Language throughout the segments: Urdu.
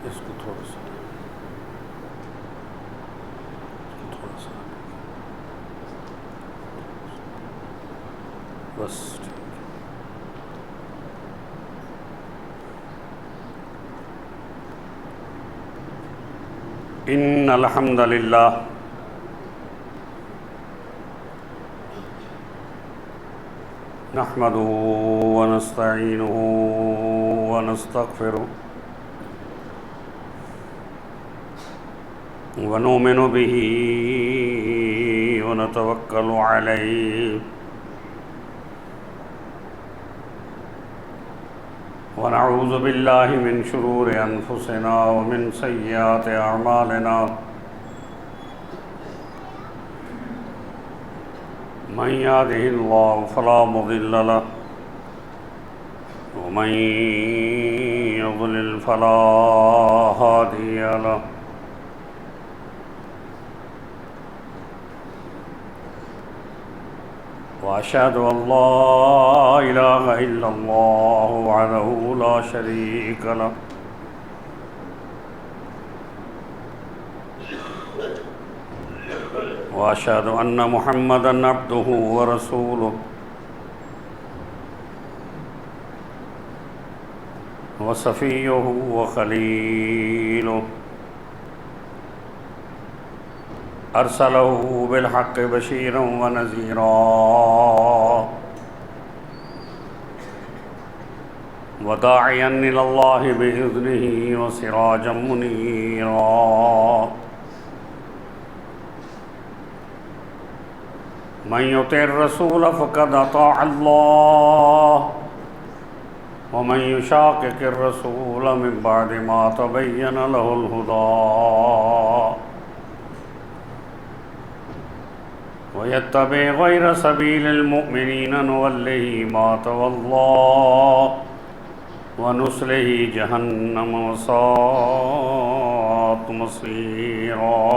اس کو تھوڑا سا بس ٹھیک. ان الحمد للہ نحمده ونستعینه ونستغفره ونؤمن به ونتوکل علیہ ونعوذ باللہ من شرور انفسنا ومن سیئات اعمالنا من يهده الله فلا مضل له ومن يضلل فلا هادي له وأشهد أن لا إله إلا الله وحده لا شريك له وأشهد أن محمدًا عبده ورسوله وصفيه وخليله أرسله بالحق بشيرا ونذيرا وداعيا إلى الله بإذنه وسراجا منيرا من يطع الرسول فقد أطاع الله ومن يشاقق الرسول من بعد ما تبين له الهدى ويتبع غير سبيل المؤمنين نوله ما تولى ونصله جهنم وساءت مصيرا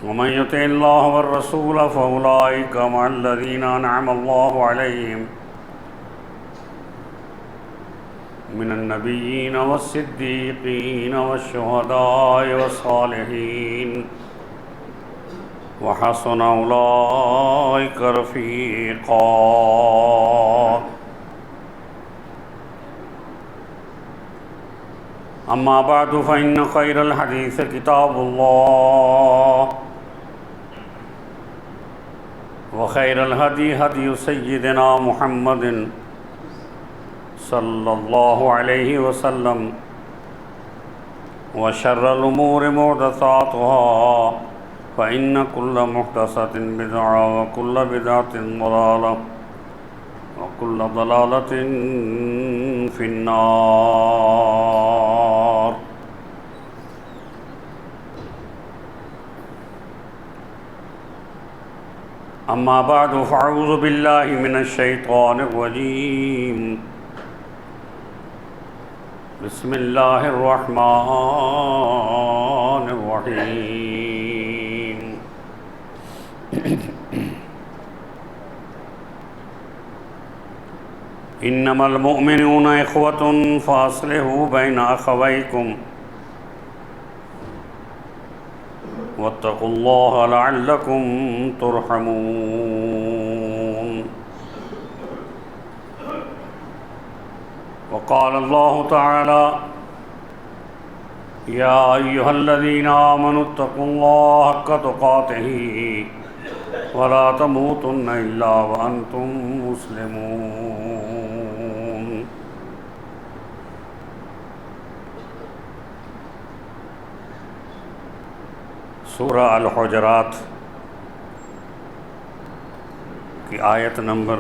ومن يطع الله والرسول فأولئك مع الذين أنعم الله عليهم من النبيين والصديقين والشهداء والصالحين وحسن أولئك رفيقا أما بعد فإن خير الحديث كتاب الله وخير الهدي هدي سيدنا محمد صلى الله عليه وسلم وشر الأمور محدثاتها فإن كل محدثة بدعة وكل بدعة ضلالة وكل ضلالة في النار. أما بعد فأعوذ بالله من الشيطان الرجيم. بسم الله الرحمن الرحيم. إنما المؤمنون إخوة فأصلحوا بين أخويكم واتقوا الله لعلكم ترحمون. وقال الله تعالى: يا أيها الذين آمنوا اتقوا الله حق تقاته ولا تموتن إلا وأنتم مسلمون. سورہ الحجرات کی آیت نمبر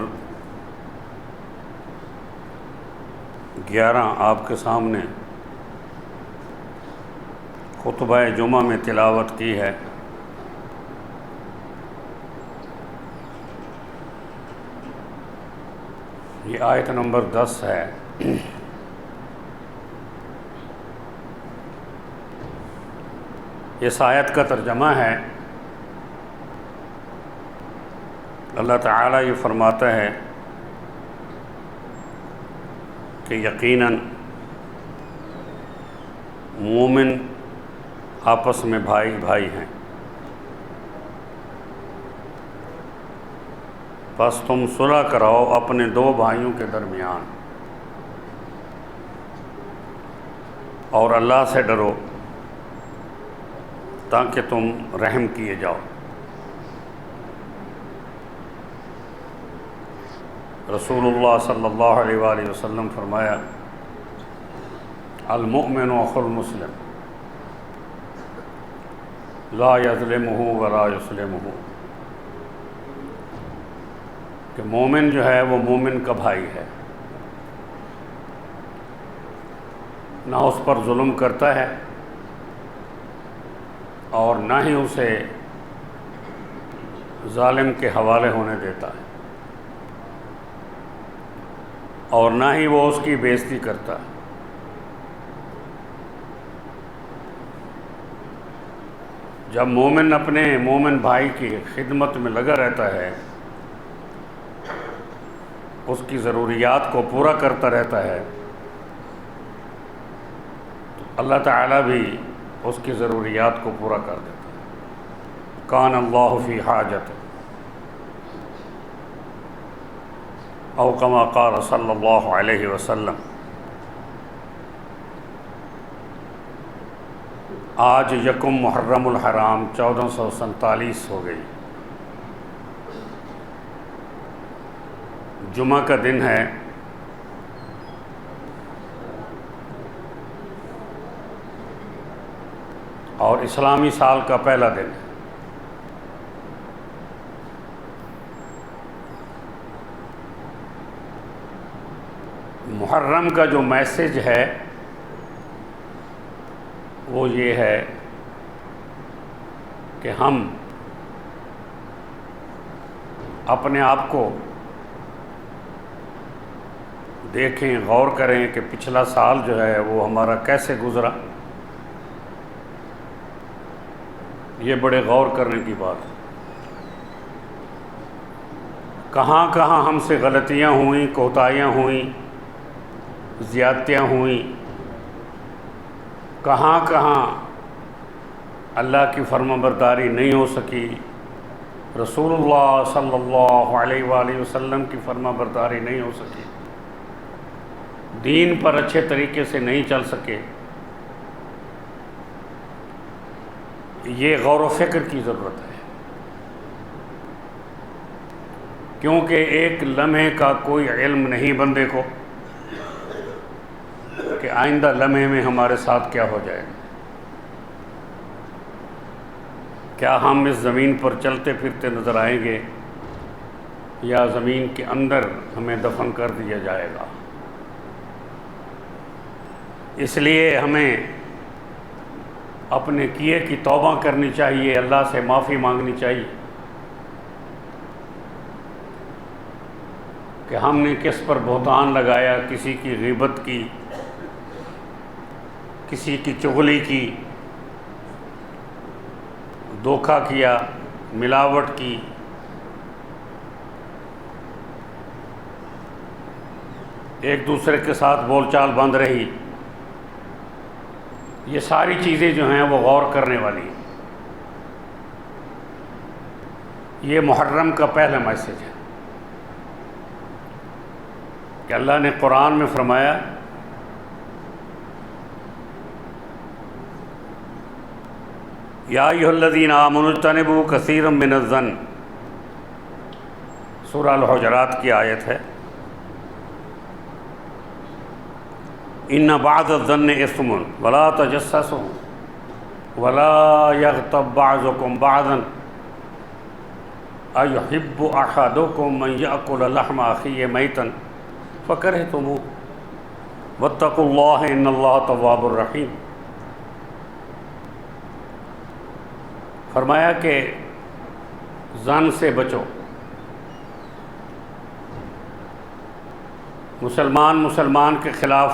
11 آپ کے سامنے خطبہ جمعہ میں تلاوت کی ہے. یہ آیت نمبر 10 ہے. اس آیت کا ترجمہ ہے، اللہ تعالیٰ یہ فرماتا ہے کہ یقیناً مومن آپس میں بھائی بھائی ہیں، بس تم صلح کراؤ اپنے دو بھائیوں کے درمیان، اور اللہ سے ڈرو تاکہ تم رحم کیے جاؤ۔ رسول اللہ صلی اللہ علیہ وآلہ وسلم فرمایا، المؤمن اخو المسلم لا یظلمہ ولا یسلمہ، کہ مومن جو ہے وہ مومن کا بھائی ہے، نہ اس پر ظلم کرتا ہے اور نہ ہی اسے ظالم کے حوالے ہونے دیتا ہے، اور نہ ہی وہ اس کی بے عزتی کرتا ہے۔ جب مومن اپنے مومن بھائی کی خدمت میں لگا رہتا ہے، اس کی ضروریات کو پورا کرتا رہتا ہے، تو اللہ تعالیٰ بھی اس کی ضروریات کو پورا کر دیتا ہے۔ کان اللہ فی حاجت، او کما قال صلی اللہ علیہ وسلم۔ آج یکم محرم الحرام 1447 ہو گئی، جمعہ کا دن ہے، اور اسلامی سال کا پہلا دن ہے۔ محرم کا جو میسج ہے وہ یہ ہے کہ ہم اپنے آپ کو دیکھیں، غور کریں کہ پچھلا سال جو ہے وہ ہمارا کیسے گزرا۔ یہ بڑے غور کرنے کی بات ہے۔ کہاں کہاں ہم سے غلطیاں ہوئیں، کوتاہیاں ہوئیں، زیادتیاں ہوئیں، کہاں کہاں اللہ کی فرما برداری نہیں ہو سکی، رسول اللہ صلی اللہ علیہ وآلہ وسلم کی فرما برداری نہیں ہو سکی، دین پر اچھے طریقے سے نہیں چل سکے۔ یہ غور و فکر کی ضرورت ہے، کیونکہ ایک لمحے کا کوئی علم نہیں بندے کو کہ آئندہ لمحے میں ہمارے ساتھ کیا ہو جائے گا۔ کیا ہم اس زمین پر چلتے پھرتے نظر آئیں گے یا زمین کے اندر ہمیں دفن کر دیا جائے گا؟ اس لیے ہمیں اپنے کیے کی توبہ کرنی چاہیے، اللہ سے معافی مانگنی چاہیے کہ ہم نے کس پر بہتان لگایا، کسی کی غیبت کی، کسی کی چغلی کی، دھوکہ کیا، ملاوٹ کی، ایک دوسرے کے ساتھ بول چال بند رہی۔ یہ ساری چیزیں جو ہیں وہ غور کرنے والی ہیں۔ یہ محرم کا پہلا میسج ہے کہ اللہ نے قرآن میں فرمایا، یا ایھا الذین آمنوا اجتنبوا کثیرا من الظن، سورہ الحجرات کی آیت ہے۔ ان بعض الظن اثم ولا تجسسوا ولا یغتب بعضکم بعضا ایحب احدکم ان یأکل لحم اخیہ میتا فکرہتموہ واتقوا اللہ ان اللہ تواب الرحیم۔ فرمایا کہ ظن سے بچو، مسلمان کے خلاف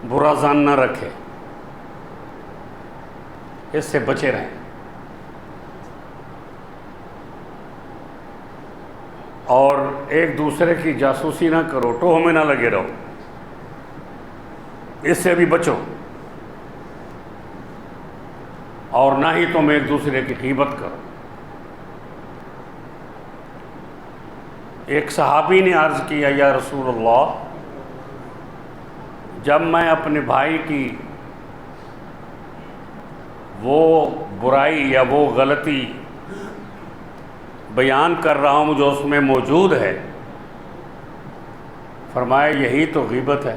برا ظن نہ رکھے، اس سے بچے رہیں۔ اور ایک دوسرے کی جاسوسی نہ کرو، ٹوہ میں نہ لگے رہو، اس سے بھی بچو، اور نہ ہی تم ایک دوسرے کی غیبت کرو۔ ایک صحابی نے عرض کیا، یا رسول اللہ، جب میں اپنے بھائی کی وہ برائی یا وہ غلطی بیان کر رہا ہوں جو اس میں موجود ہے، فرمایا یہی تو غیبت ہے،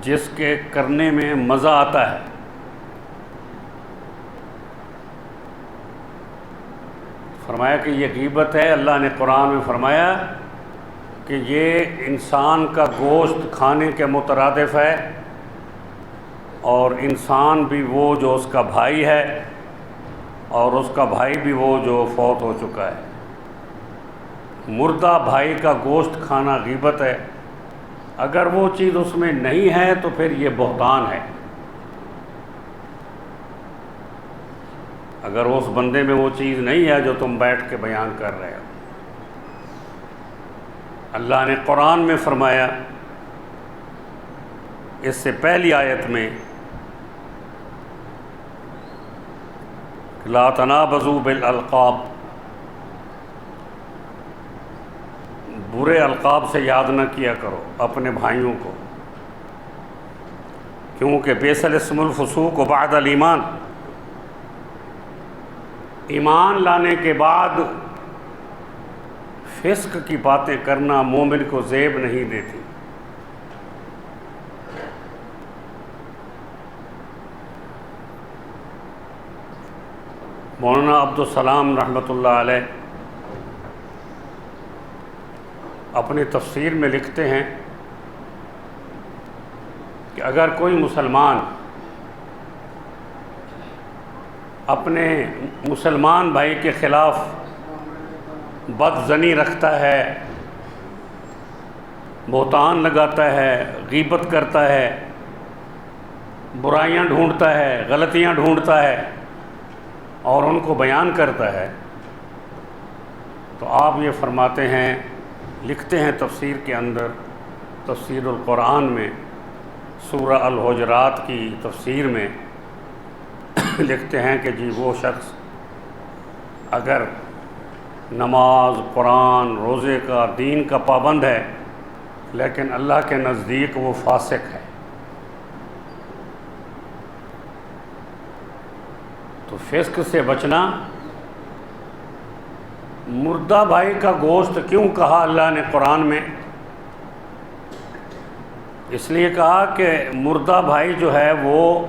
جس کے کرنے میں مزہ آتا ہے۔ فرمایا کہ یہ غیبت ہے۔ اللہ نے قرآن میں فرمایا کہ یہ انسان کا گوشت کھانے کے مترادف ہے، اور انسان بھی وہ جو اس کا بھائی ہے، اور اس کا بھائی بھی وہ جو فوت ہو چکا ہے۔ مردہ بھائی کا گوشت کھانا غیبت ہے۔ اگر وہ چیز اس میں نہیں ہے تو پھر یہ بہتان ہے۔ اگر اس بندے میں وہ چیز نہیں ہے جو تم بیٹھ کے بیان کر رہے ہو۔ اللہ نے قرآن میں فرمایا، اس سے پہلی آیت میں، لا تنابزوا بالالقاب، برے القاب سے یاد نہ کیا کرو اپنے بھائیوں کو، کیونکہ بئس الاسم الفسوق بعد الایمان، ایمان لانے کے بعد فسق کی باتیں کرنا مومن کو زیب نہیں دیتی۔ مولانا عبدالسلام رحمۃ اللہ علیہ اپنی تفسیر میں لکھتے ہیں کہ اگر کوئی مسلمان اپنے مسلمان بھائی کے خلاف بدظنی رکھتا ہے، بہتان لگاتا ہے، غیبت کرتا ہے، برائیاں ڈھونڈتا ہے، غلطیاں ڈھونڈتا ہے اور ان کو بیان کرتا ہے، تو آپ یہ فرماتے ہیں، لکھتے ہیں تفسیر کے اندر، تفسیر القرآن میں سورہ الحجرات کی تفسیر میں لکھتے ہیں کہ جی وہ شخص اگر نماز، قرآن، روزے کا، دین کا پابند ہے، لیکن اللہ کے نزدیک وہ فاسق ہے، تو فسق سے بچنا۔ مردہ بھائی کا گوشت کیوں کہا اللہ نے قرآن میں؟ اس لیے کہا کہ مردہ بھائی جو ہے وہ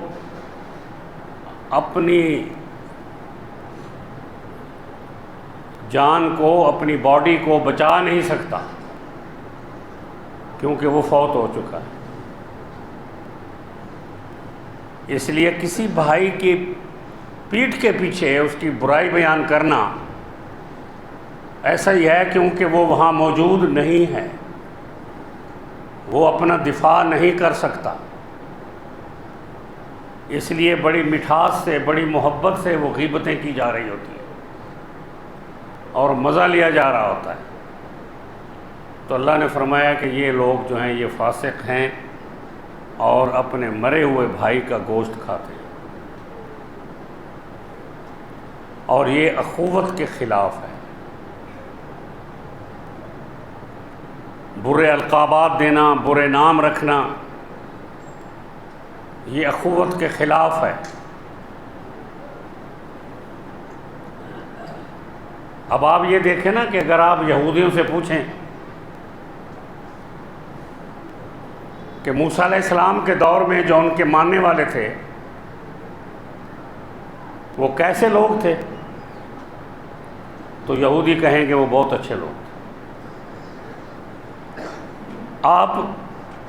اپنی جان کو، اپنی باڈی کو بچا نہیں سکتا، کیونکہ وہ فوت ہو چکا ہے۔ اس لیے کسی بھائی کی پیٹھ کے پیچھے اس کی برائی بیان کرنا ایسا ہی ہے کیونکہ وہ وہاں موجود نہیں ہے، وہ اپنا دفاع نہیں کر سکتا، اس لیے بڑی مٹھاس سے، بڑی محبت سے وہ غیبتیں کی جا رہی ہوتی ہیں اور مزہ لیا جا رہا ہوتا ہے۔ تو اللہ نے فرمایا کہ یہ لوگ جو ہیں یہ فاسق ہیں اور اپنے مرے ہوئے بھائی کا گوشت کھاتے ہیں، اور یہ اخوت کے خلاف ہے۔ برے القابات دینا، برے نام رکھنا، یہ اخوت کے خلاف ہے۔ اب آپ یہ دیکھیں نا کہ اگر آپ یہودیوں سے پوچھیں کہ موسیٰ علیہ السلام کے دور میں جو ان کے ماننے والے تھے وہ کیسے لوگ تھے، تو یہودی کہیں گے وہ بہت اچھے لوگ تھے۔ آپ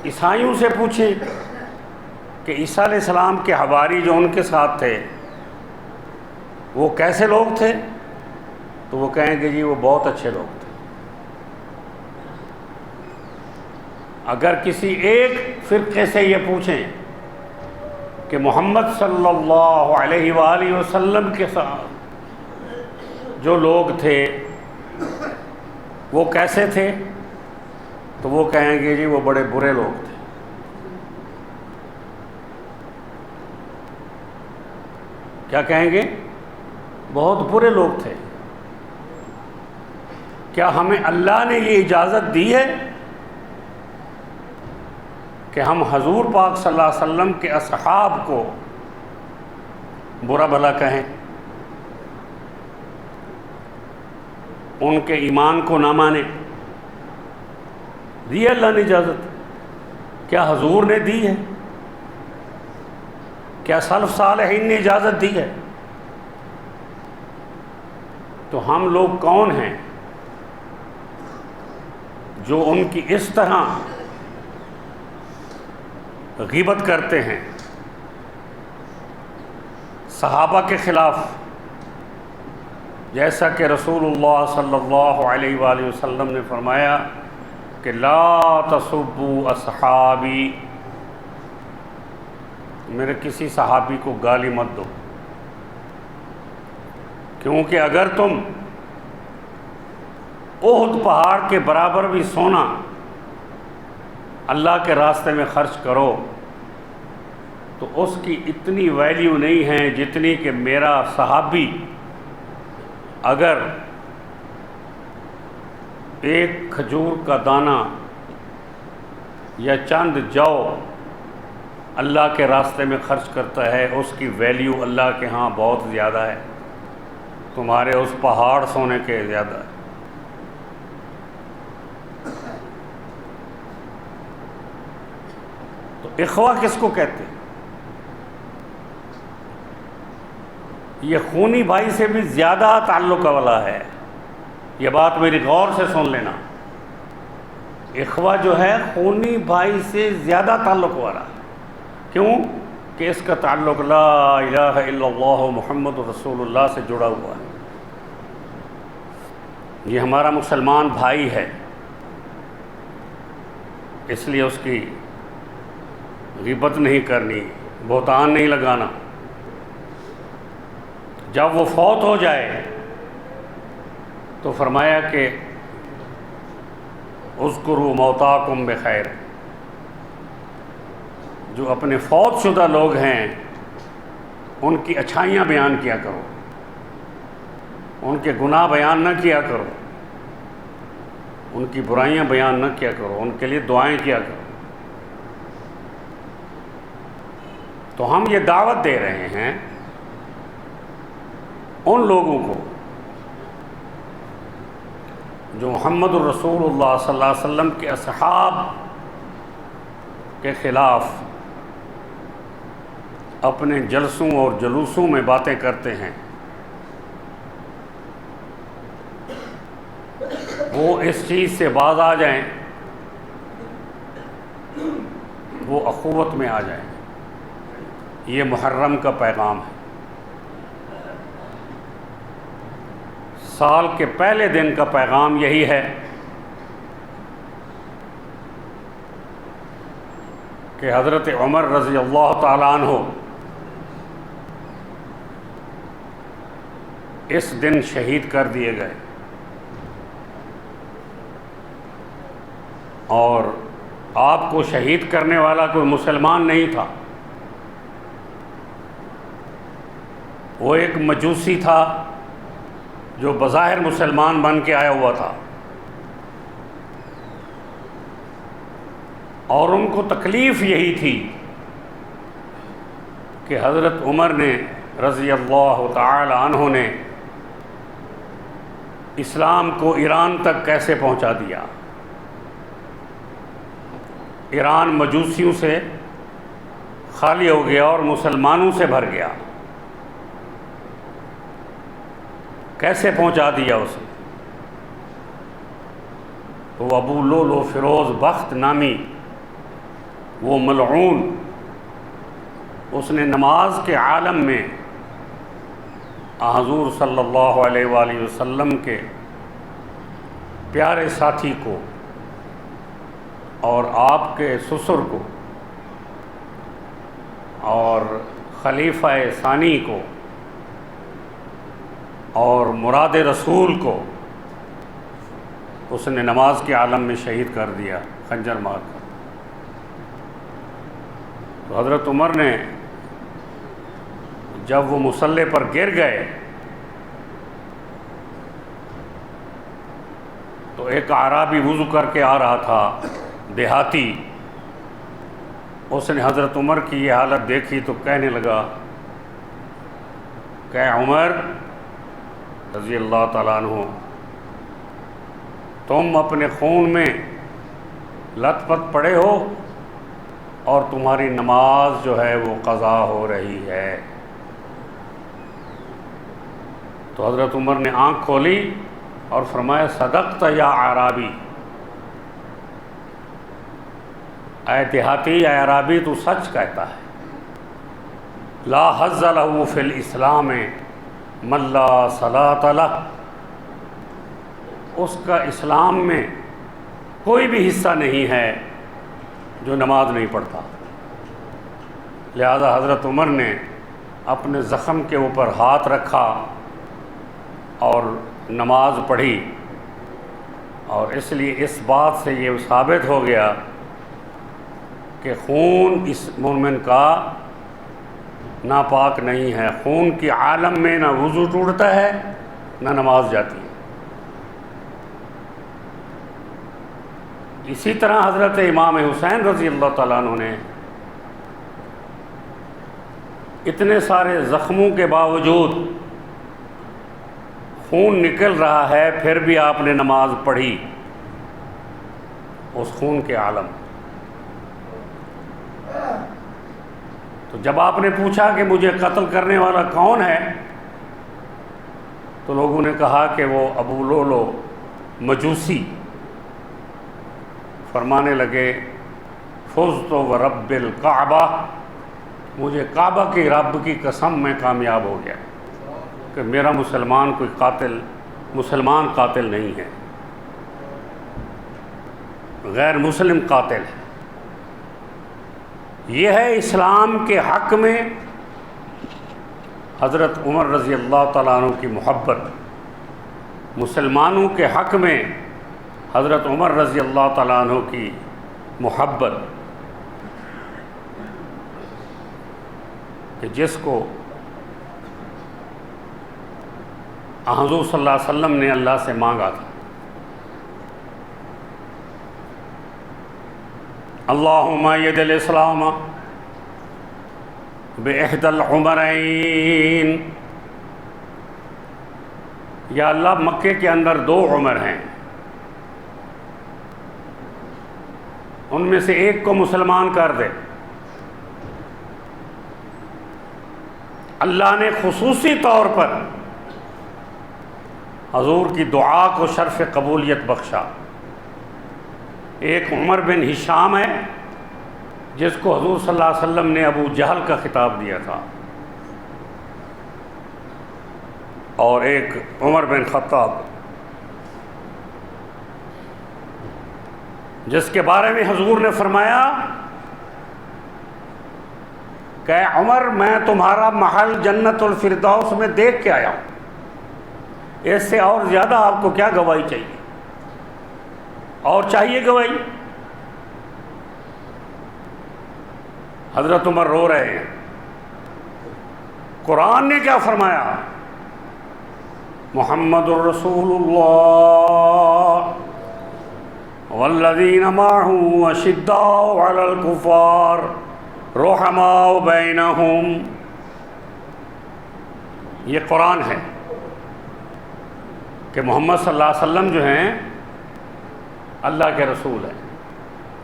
عیسائیوں سے پوچھیں کہ عیسیٰ علیہ السلام کے حواری جو ان کے ساتھ تھے وہ کیسے لوگ تھے، تو وہ کہیں گے جی وہ بہت اچھے لوگ تھے۔ اگر کسی ایک فرقے سے یہ پوچھیں کہ محمد صلی اللہ علیہ وآلہ وسلم کے ساتھ جو لوگ تھے وہ کیسے تھے؟ تو وہ کہیں گے جی وہ بڑے برے لوگ تھے۔ کیا کہیں گے؟ بہت برے لوگ تھے۔ کیا ہمیں اللہ نے یہ اجازت دی ہے کہ ہم حضور پاک صلی اللہ علیہ وسلم کے اصحاب کو برا بھلا کہیں، ان کے ایمان کو نہ مانیں؟ دی ہے اللہ نے اجازت؟ کیا حضور نے دی ہے؟ کیا سلف صالحین نے اجازت دی ہے؟ تو ہم لوگ کون ہیں جو ان کی اس طرح غیبت کرتے ہیں صحابہ کے خلاف؟ جیسا کہ رسول اللہ صلی اللہ علیہ وآلہ وسلم نے فرمایا کہ لا تسبوا اصحابی، میرے کسی صحابی کو گالی مت دو، کیونکہ اگر تم احد پہاڑ کے برابر بھی سونا اللہ کے راستے میں خرچ کرو تو اس کی اتنی ویلیو نہیں ہے جتنی کہ میرا صحابی اگر ایک کھجور کا دانہ یا چند جو اللہ کے راستے میں خرچ کرتا ہے، اس کی ویلیو اللہ کے ہاں بہت زیادہ ہے، تمہارے اس پہاڑ سونے کے زیادہ ہے۔ تو اخوہ کس کو کہتے ہیں؟ یہ خونی بھائی سے بھی زیادہ تعلق والا ہے، یہ بات میری غور سے سن لینا۔ اخوہ جو ہے خونی بھائی سے زیادہ تعلق والا، کیوں کہ اس کا تعلق لا الہ الا اللہ محمد رسول اللہ سے جڑا ہوا ہے، یہ ہمارا مسلمان بھائی ہے، اس لیے اس کی غیبت نہیں کرنی، بہتان نہیں لگانا۔ جب وہ فوت ہو جائے تو فرمایا کہ اذکروا موتاکم بخیر، جو اپنے فوت شدہ لوگ ہیں ان کی اچھائیاں بیان کیا کرو، ان کے گناہ بیان نہ کیا کرو، ان کی برائیاں بیان نہ کیا کرو، ان کے لیے دعائیں کیا کرو۔ تو ہم یہ دعوت دے رہے ہیں ان لوگوں کو جو محمد الرسول اللہ صلی اللہ علیہ وسلم کے اصحاب کے خلاف اپنے جلسوں اور جلوسوں میں باتیں کرتے ہیں، وہ اس چیز سے باز آ جائیں، وہ اخوت میں آ جائیں۔ یہ محرم کا پیغام ہے۔ سال کے پہلے دن کا پیغام یہی ہے کہ حضرت عمر رضی اللہ تعالیٰ عنہ اس دن شہید کر دیے گئے، اور آپ کو شہید کرنے والا کوئی مسلمان نہیں تھا، وہ ایک مجوسی تھا جو بظاہر مسلمان بن کے آیا ہوا تھا، اور ان کو تکلیف یہی تھی کہ حضرت عمر نے رضی اللہ تعالی عنہ نے اسلام کو ایران تک کیسے پہنچا دیا، ایران مجوسیوں سے خالی ہو گیا اور مسلمانوں سے بھر گیا، کیسے پہنچا دیا اسے؟ تو ابو لولو فیروز بخت نامی وہ ملعون، اس نے نماز کے عالم میں حضور صلی اللہ علیہ وآلہ وسلم کے پیارے ساتھی کو اور آپ کے سسر کو اور خلیفہ ثانی کو اور مراد رسول کو اس نے نماز کے عالم میں شہید کر دیا خنجر مار کر۔ تو حضرت عمر نے جب وہ مصلی پر گر گئے تو ایک اعرابی وضو کر کے آ رہا تھا، دیہاتی، اس نے حضرت عمر کی یہ حالت دیکھی تو کہنے لگا کہ عمر رضی اللہ تعالیٰ عنہ، تم اپنے خون میں لت پت پڑے ہو اور تمہاری نماز جو ہے وہ قضا ہو رہی ہے۔ تو حضرت عمر نے آنکھ کھولی اور فرمایا صدقت یا اعرابی، اے دیہاتی، اے اعرابی، تو سچ کہتا ہے۔ لا حظ لہ فی الاسلام من لا صلاۃ لہ، اس کا اسلام میں کوئی بھی حصہ نہیں ہے جو نماز نہیں پڑھتا۔ لہذا حضرت عمر نے اپنے زخم کے اوپر ہاتھ رکھا اور نماز پڑھی، اور اس لیے اس بات سے یہ ثابت ہو گیا کہ خون اس مومن کا ناپاک نہیں ہے۔ خون کے عالم میں نہ وضو ٹوٹتا ہے نہ نماز جاتی ہے۔ اسی طرح حضرت امام حسین رضی اللہ تعالیٰ عنہ نے اتنے سارے زخموں کے باوجود خون نکل رہا ہے پھر بھی آپ نے نماز پڑھی اس خون کے عالم۔ تو جب آپ نے پوچھا کہ مجھے قتل کرنے والا کون ہے تو لوگوں نے کہا کہ وہ ابو لولو مجوسی۔ فرمانے لگے فزت ورب الکعبہ، مجھے کعبہ کی رب کی قسم میں کامیاب ہو گیا کہ میرا مسلمان قاتل نہیں ہے، غیر مسلم قاتل ہے۔ یہ ہے اسلام کے حق میں حضرت عمر رضی اللہ تعالیٰ عنہ کی محبت، مسلمانوں کے حق میں حضرت عمر رضی اللہ تعالیٰ عنہ کی محبت، کہ جس کو حضور صلی اللہ علیہ وسلم نے اللہ سے مانگا تھا، اللہم اید الاسلام باحد العمرین، یا اللہ مکے کے اندر 2 عمر ہیں، ان میں سے ایک کو مسلمان کر دے۔ اللہ نے خصوصی طور پر حضور کی دعا کو شرف قبولیت بخشا۔ ایک عمر بن ہشام ہے جس کو حضور صلی اللہ علیہ وسلم نے ابو جہل کا خطاب دیا تھا، اور ایک عمر بن خطاب جس کے بارے میں حضور نے فرمایا کہ عمر میں تمہارا محل جنت الفردوس میں دیکھ کے آیا ہوں، اس سے اور زیادہ آپ کو کیا گواہی چاہیے؟ اور چاہیے گواہی؟ حضرت عمر رو رہے ہیں۔ قرآن نے کیا فرمایا؟ محمد الرسول اللہ والذین معہ اشداء علی الکفار رحماء بینہم، یہ قرآن ہے کہ محمد صلی اللہ علیہ وسلم جو ہیں اللہ کے رسول ہیں،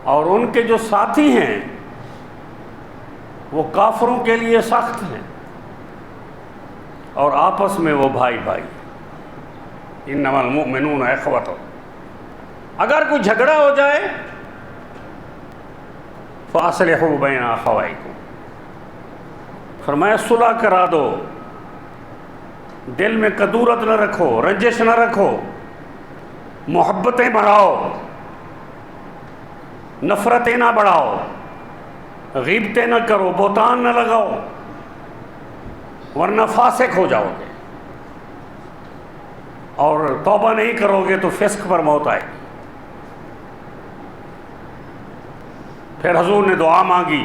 اور ان کے جو ساتھی ہیں وہ کافروں کے لیے سخت ہیں، اور آپس میں وہ بھائی بھائی، انما المؤمنون اخوۃ۔ اگر کوئی جھگڑا ہو جائے فاصلحوا بین اخویکم، فرمایا صلح کرا دو، دل میں کدورت نہ رکھو، رنجش نہ رکھو، محبتیں بڑھاؤ، نفرتیں نہ بڑھاؤ، غیبتیں نہ کرو، بہتان نہ لگاؤ، ورنہ فاسق ہو جاؤ گے۔ اور توبہ نہیں کرو گے تو فسق پر موت آئے گی۔ پھر حضور نے دعا مانگی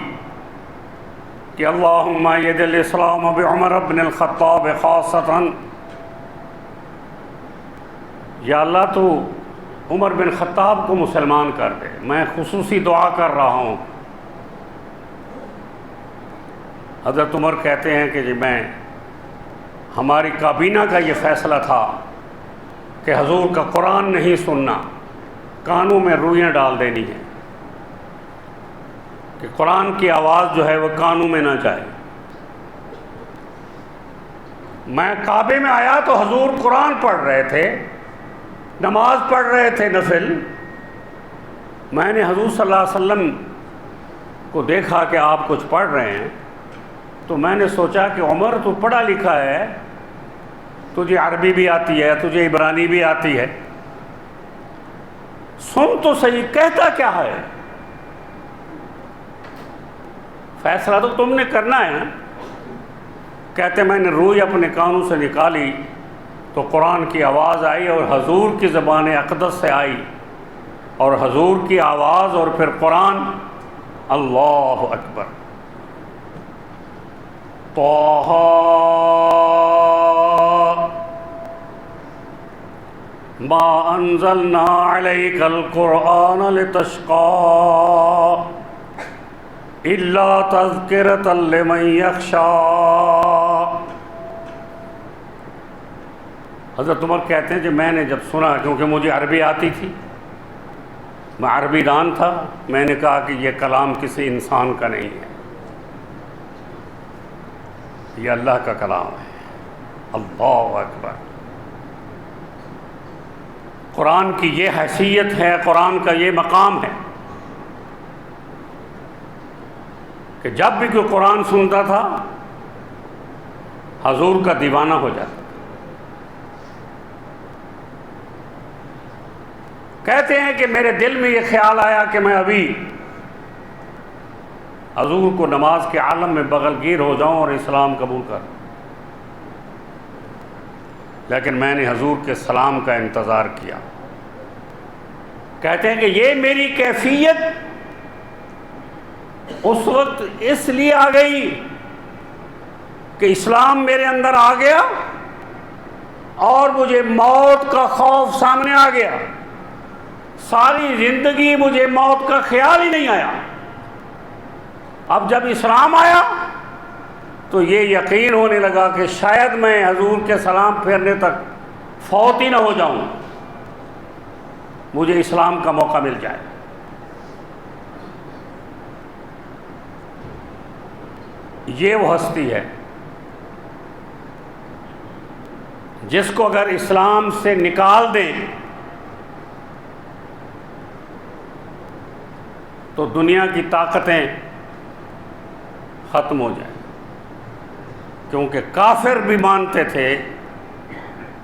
کہ اللہم اید الاسلام بعمر بن الخطاب خاصتا، یا اللہ تو عمر بن خطاب کو مسلمان کر دے، میں خصوصی دعا کر رہا ہوں۔ حضرت عمر کہتے ہیں کہ جی ہماری کابینہ کا یہ فیصلہ تھا کہ حضور کا قرآن نہیں سننا، کانوں میں روئیاں ڈال دینی ہیں کہ قرآن کی آواز جو ہے وہ کانوں میں نہ جائے۔ میں کعبے میں آیا تو حضور قرآن پڑھ رہے تھے، نماز پڑھ رہے تھے نفل۔ میں نے حضور صلی اللہ علیہ وسلم کو دیکھا کہ آپ کچھ پڑھ رہے ہیں، تو میں نے سوچا کہ عمر تو پڑھا لکھا ہے، تجھے عربی بھی آتی ہے، تجھے عبرانی بھی آتی ہے، سن تو صحیح کہتا کیا ہے؟ فیصلہ تو تم نے کرنا ہے نا۔ کہتے میں نے روئی اپنے کانوں سے نکالی تو قرآن کی آواز آئی اور حضور کی زبان اقدس سے آئی، اور حضور کی آواز اور پھر قرآن، اللہ اکبر۔ طٰہٰ ما انزلنا علیک القرآن لتشقی الا تذکرۃ لمن یخشی۔ حضرت عمر کہتے ہیں کہ میں نے جب سنا، کیونکہ مجھے عربی آتی تھی، میں عربی دان تھا، میں نے کہا کہ یہ کلام کسی انسان کا نہیں ہے، یہ اللہ کا کلام ہے۔ اللہ اکبر۔ قرآن کی یہ حیثیت ہے، قرآن کا یہ مقام ہے کہ جب بھی کوئی قرآن سنتا تھا حضور کا دیوانہ ہو جاتا۔ کہتے ہیں کہ میرے دل میں یہ خیال آیا کہ میں ابھی حضور کو نماز کے عالم میں بغل گیر ہو جاؤں اور اسلام قبول کر، لیکن میں نے حضور کے سلام کا انتظار کیا۔ کہتے ہیں کہ یہ میری کیفیت اس وقت اس لیے آ گئی کہ اسلام میرے اندر آ گیا اور مجھے موت کا خوف سامنے آ گیا۔ ساری زندگی مجھے موت کا خیال ہی نہیں آیا، اب جب اسلام آیا تو یہ یقین ہونے لگا کہ شاید میں حضور کے سلام پھیرنے تک فوت ہی نہ ہو جاؤں، مجھے اسلام کا موقع مل جائے۔ یہ وہ ہستی ہے جس کو اگر اسلام سے نکال دیں تو دنیا کی طاقتیں ختم ہو جائیں، کیونکہ کافر بھی مانتے تھے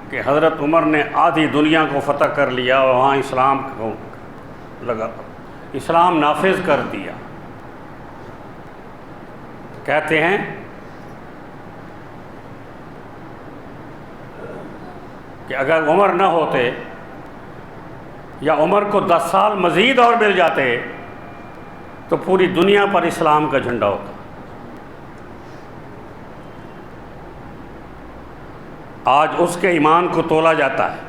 کہ حضرت عمر نے آدھی دنیا کو فتح کر لیا اور وہاں اسلام کو اسلام نافذ کر دیا۔ کہتے ہیں کہ اگر عمر نہ ہوتے یا عمر کو 10 سال مزید اور مل جاتے تو پوری دنیا پر اسلام کا جھنڈا ہوتا۔ آج اس کے ایمان کو تولا جاتا ہے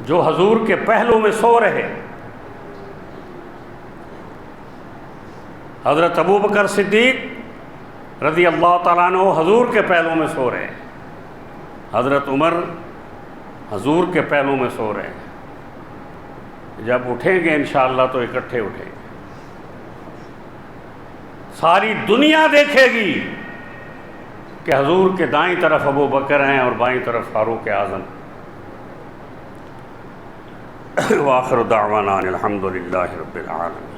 جو حضور کے پہلو میں سو رہے۔ حضرت ابوبکر صدیق رضی اللہ تعالیٰ عنہ حضور کے پہلو میں سو رہے ہیں، حضرت عمر حضور کے پہلو میں سو رہے ہیں۔ جب اٹھیں گے انشاءاللہ تو اکٹھے اٹھیں گے، ساری دنیا دیکھے گی کہ حضور کے دائیں طرف ابوبکر ہیں اور بائیں طرف فاروق اعظم۔ وآخر دعوانا الحمد للہ رب العالمین۔